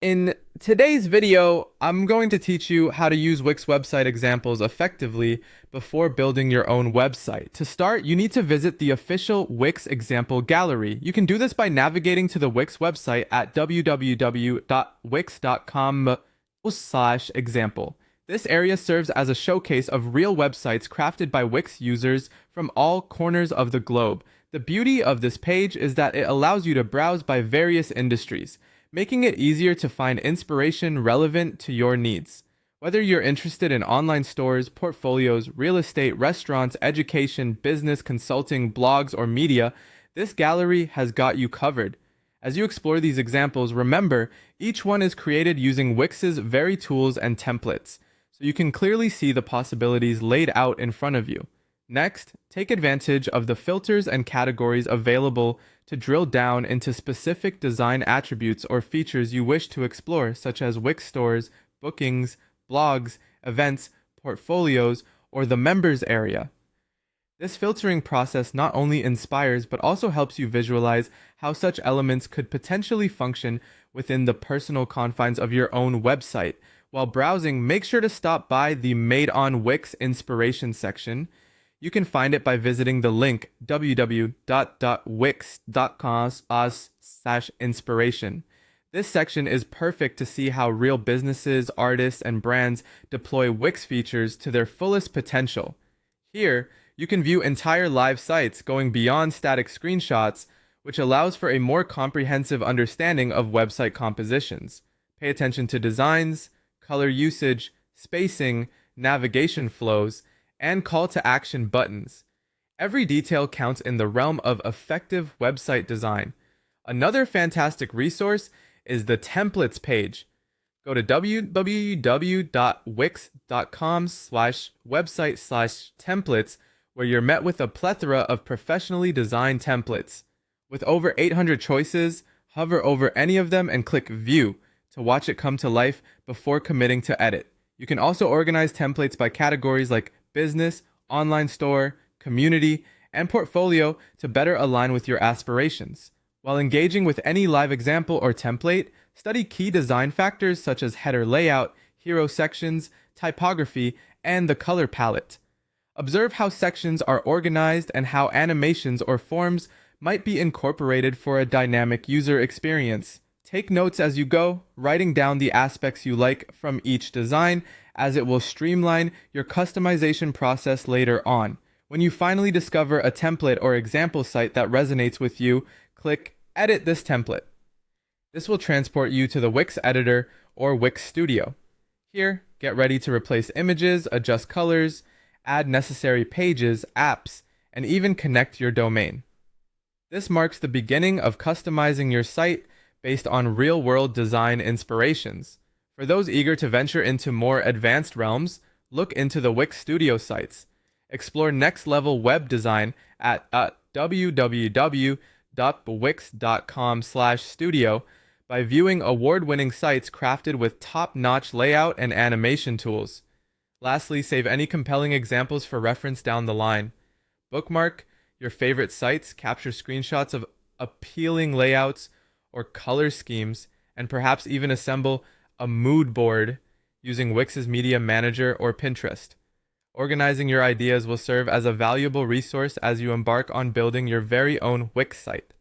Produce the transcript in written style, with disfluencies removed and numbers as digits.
In today's video, I'm going to teach you how to use Wix website examples effectively before building your own website. To start, you need to visit the official Wix example gallery. You can do this by navigating to the Wix website at www.wix.com/example. This area serves as a showcase of real websites crafted by Wix users from all corners of the globe. The beauty of this page is that it allows you to browse by various industries, making it easier to find inspiration relevant to your needs. Whether you're interested in online stores, portfolios, real estate, restaurants, education, business, consulting, blogs, or media, this gallery has got you covered. As you explore these examples, remember, each one is created using Wix's very tools and templates, so you can clearly see the possibilities laid out in front of you. Next, take advantage of the filters and categories available to drill down into specific design attributes or features you wish to explore, such as Wix stores, bookings, blogs, events, portfolios, or the members area. This filtering process not only inspires but also helps you visualize how such elements could potentially function within the personal confines of your own website. While browsing, make sure to stop by the Made on Wix inspiration section. You can find it by visiting the link www.wix.com/inspiration. This section is perfect to see how real businesses, artists, and brands deploy Wix features to their fullest potential. Here, you can view entire live sites going beyond static screenshots, which allows for a more comprehensive understanding of website compositions. Pay attention to designs, color usage, spacing, navigation flows, and call to action buttons. Every detail counts in the realm of effective website design. Another fantastic resource is the templates page. Go to www.wix.com/website/templates, where you're met with a plethora of professionally designed templates. With over 800 choices, hover over any of them and click View to watch it come to life before committing to edit. You can also organize templates by categories like business, online store, community, and portfolio to better align with your aspirations. While engaging with any live example or template, study key design factors such as header layout, hero sections, typography, and the color palette. Observe how sections are organized and how animations or forms might be incorporated for a dynamic user experience. Take notes as you go, writing down the aspects you like from each design, as it will streamline your customization process later on. When you finally discover a template or example site that resonates with you, click Edit this template. This will transport you to the Wix editor or Wix Studio. Here, get ready to replace images, adjust colors, add necessary pages, apps, and even connect your domain. This marks the beginning of customizing your site based on real-world design inspirations. For those eager to venture into more advanced realms, look into the Wix Studio sites. Explore next-level web design at www.wix.com/studio by viewing award-winning sites crafted with top-notch layout and animation tools. Lastly, save any compelling examples for reference down the line. Bookmark your favorite sites, capture screenshots of appealing layouts or color schemes, and perhaps even assemble a mood board using Wix's Media Manager or Pinterest. Organizing your ideas will serve as a valuable resource as you embark on building your very own Wix site.